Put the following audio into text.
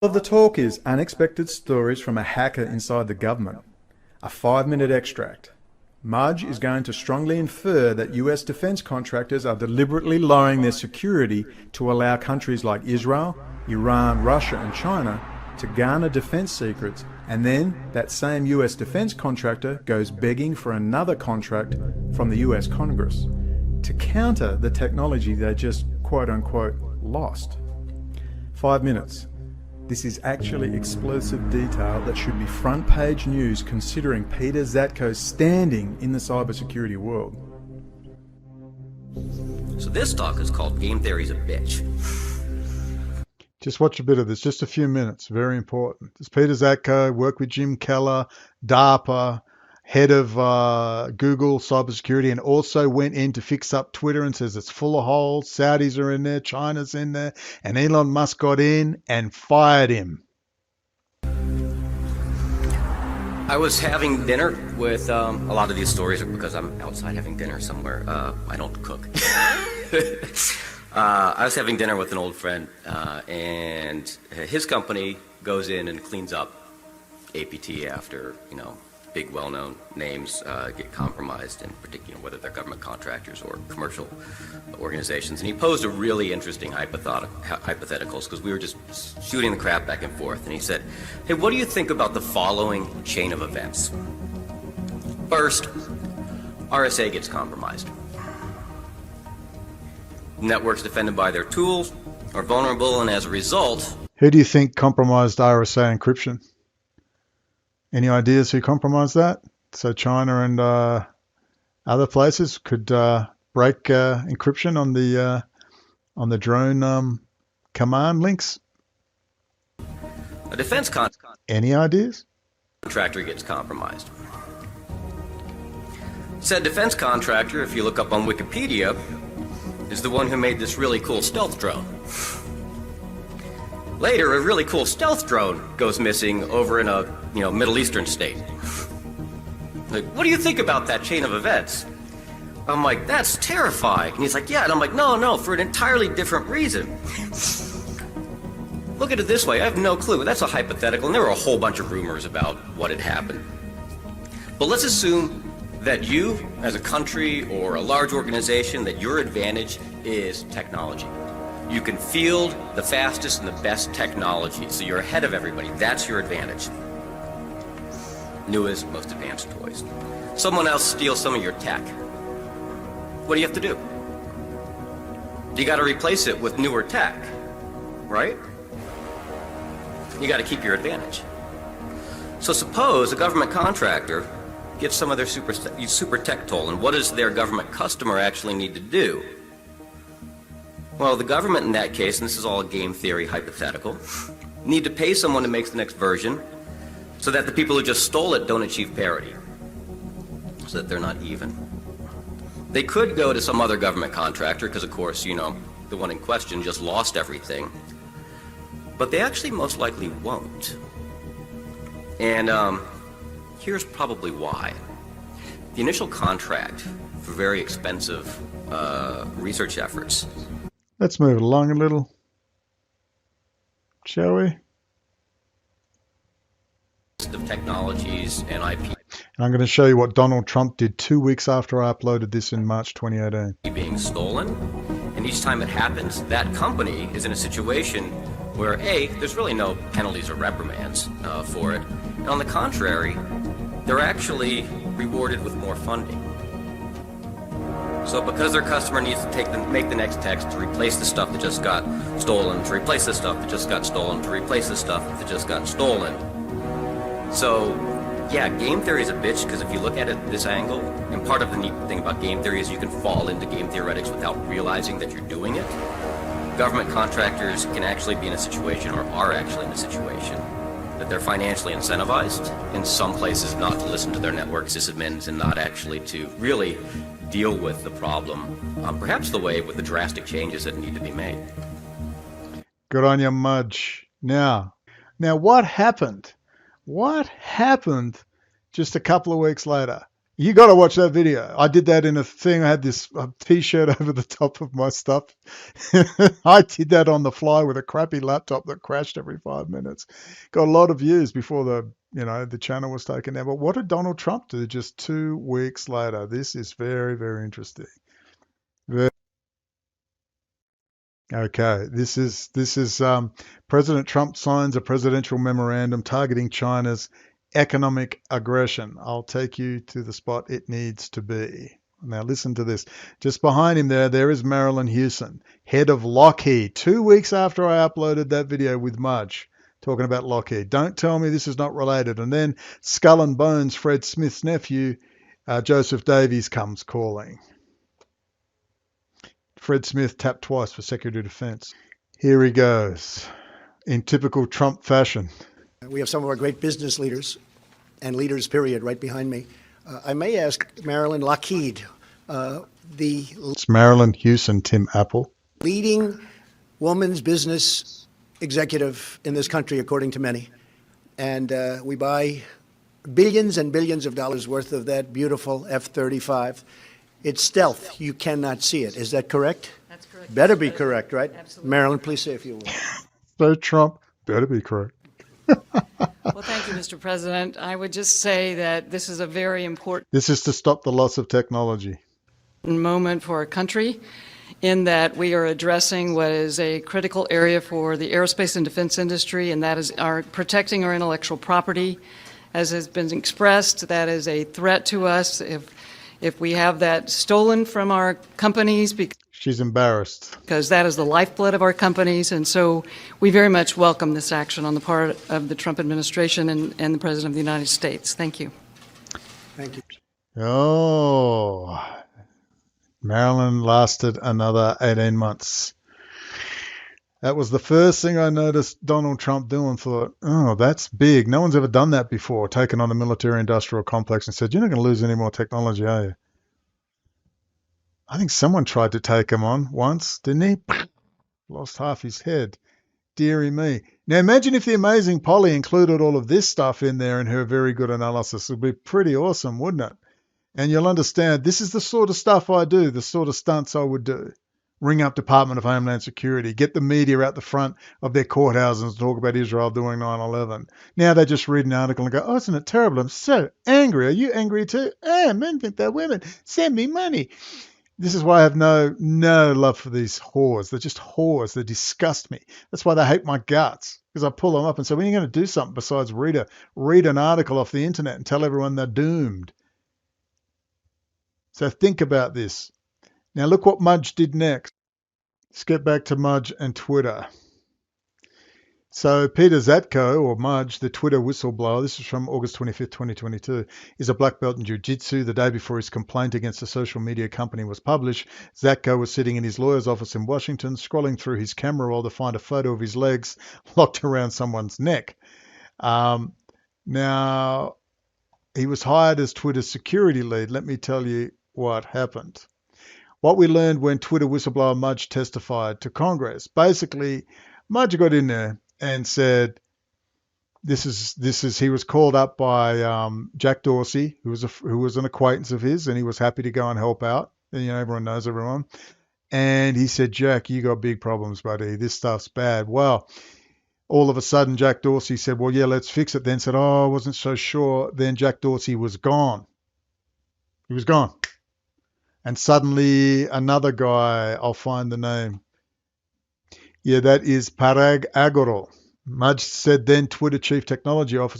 Of the talk is unexpected stories from a hacker inside the government. A 5-minute extract. Mudge is going to strongly infer that US defence contractors are deliberately lowering their security to allow countries like Israel, Iran, Russia and China to garner defence secrets, and then that same US defence contractor goes begging for another contract from the US Congress to counter the technology they just quote-unquote lost. 5 minutes. This is actually explosive detail that should be front page news considering Peter Zatko's standing in the cybersecurity world. So this talk is called Game Theory's a Bitch. Just watch a bit of this, just a few minutes, very important. It's Peter Zatko, worked with Jim Keller, DARPA, head of Google cybersecurity, and also went in to fix up Twitter and says it's full of holes. Saudis are in there, China's in there, and Elon Musk got in and fired him. I was having dinner with a lot of these stories are because I'm outside having dinner somewhere. I don't cook. I was having dinner with an old friend, and his company goes in and cleans up APT after, big well-known names get compromised, in particular whether they're government contractors or commercial organizations. And he posed a really interesting hypotheticals because we were just shooting the crap back and forth. And he said, hey, what do you think about the following chain of events? First, RSA gets compromised. Networks defended by their tools are vulnerable, and as a result... Who do you think compromised RSA encryption? Any ideas who compromised that? So China and other places could break encryption on the drone command links. A defense Any ideas? Contractor gets compromised. Said defense contractor, if you look up on Wikipedia, is the one who made this really cool stealth drone. Later, a really cool stealth drone goes missing over in a, Middle Eastern state. Like, what do you think about that chain of events? I'm like, that's terrifying. And he's like, yeah. And I'm like, no, for an entirely different reason. Look at it this way. I have no clue. That's a hypothetical, and there were a whole bunch of rumors about what had happened. But let's assume that you, as a country or a large organization, that your advantage is technology. You can field the fastest and the best technology, so you're ahead of everybody. That's your advantage. Newest, most advanced toys. Someone else steals some of your tech. What do you have to do? You got to replace it with newer tech, right? You got to keep your advantage. So suppose a government contractor gets some of their super tech stolen. What does their government customer actually need to do? Well, the government in that case, and this is all a game theory hypothetical, need to pay someone to make the next version so that the people who just stole it don't achieve parity, so that they're not even. They could go to some other government contractor because, of course, the one in question just lost everything. But they actually most likely won't. And here's probably why. The initial contract for very expensive research efforts. Let's move it along a little, shall we? Of technologies and IP. And I'm going to show you what Donald Trump did 2 weeks after I uploaded this in March 2018. Being stolen, and each time it happens, that company is in a situation where A, there's really no penalties or reprimands for it, and on the contrary, they're actually rewarded with more funding. So because their customer needs to make the next text to replace the stuff that just got stolen, to replace the stuff that just got stolen, to replace the stuff that just got stolen. So, yeah, game theory is a bitch because if you look at it this angle, and part of the neat thing about game theory is you can fall into game theoretics without realizing that you're doing it. Government contractors can actually be in a situation, or are actually in a situation, that they're financially incentivized in some places not to listen to their network sysadmins and not actually to really deal with the problem, perhaps the way with the drastic changes that need to be made. Good on you, Mudge. Now what happened? What happened just a couple of weeks later? You got to watch that video. I did that in a thing. I had this T-shirt over the top of my stuff. I did that on the fly with a crappy laptop that crashed every 5 minutes. Got a lot of views before the channel was taken down. But what did Donald Trump do just 2 weeks later? This is very, very interesting. Okay, this is President Trump signs a presidential memorandum targeting China's economic aggression. I'll take you to the spot it needs to be. Now listen to this. Just behind him there is Marilyn Hewson, head of Lockheed. 2 weeks after I uploaded that video with Mudge talking about Lockheed. Don't tell me this is not related. And then Skull and Bones, Fred Smith's nephew, Joseph Davies comes calling. Fred Smith tapped twice for Secretary of Defense. Here he goes, in typical Trump fashion. We have some of our great business leaders and leaders, period, right behind me. I may ask Marilyn Lockheed, It's Marilyn Hewson, Tim Apple. Leading woman's business executive in this country, according to many. And we buy billions and billions of dollars worth of that beautiful F-35. It's stealth. You cannot see it. Is that correct? That's correct. Better be correct, right? Absolutely. Marilyn, please say a few words. So Trump, better be correct. Well, thank you, Mr. President. I would just say that this is a very important This is to stop the loss of technology. moment for our country in that we are addressing what is a critical area for the aerospace and defense industry, and that is our protecting our intellectual property. As has been expressed, that is a threat to us if we have that stolen from our companies She's embarrassed. because that is the lifeblood of our companies. And so we very much welcome this action on the part of the Trump administration and the President of the United States. Thank you. Thank you. Oh, Marilyn lasted another 18 months. That was the first thing I noticed Donald Trump doing. Thought, oh, that's big. No one's ever done that before, taken on a military-industrial complex and said, you're not going to lose any more technology, are you? I think someone tried to take him on once, didn't he? Lost half his head. Deary me. Now imagine if the amazing Polly included all of this stuff in there in her very good analysis. It would be pretty awesome, wouldn't it? And you'll understand this is the sort of stuff I do, the sort of stunts I would do. Ring up Department of Homeland Security, get the media out the front of their courthouses and talk about Israel doing 9/11. Now they just read an article and go, oh, isn't it terrible? I'm so angry. Are you angry too? Men think they're women. Send me money. This is why I have no love for these whores. They're just whores. They disgust me. That's why they hate my guts, because I pull them up and say, when are you going to do something besides read an article off the internet and tell everyone they're doomed? So think about this. Now look what Mudge did next. Let's get back to Mudge and Twitter. So Peter Zatko, or Mudge, the Twitter whistleblower, this is from August 25th, 2022, is a black belt in jiu-jitsu. The day before his complaint against a social media company was published, Zatko was sitting in his lawyer's office in Washington, scrolling through his camera roll to find a photo of his legs locked around someone's neck. Now, he was hired as Twitter's security lead. Let me tell you what happened. What we learned when Twitter whistleblower Mudge testified to Congress. Basically, Mudge got in there and said, he was called up by Jack Dorsey, who was an acquaintance of his, and he was happy to go and help out. And, everyone knows everyone. And he said, Jack, you got big problems, buddy. This stuff's bad. Well, all of a sudden, Jack Dorsey said, well, yeah, let's fix it. Then said, oh, I wasn't so sure. Then Jack Dorsey was gone. He was gone. And suddenly another guy, I'll find the name. Yeah, that is Parag Agrawal. Mudge said then Twitter Chief Technology Officer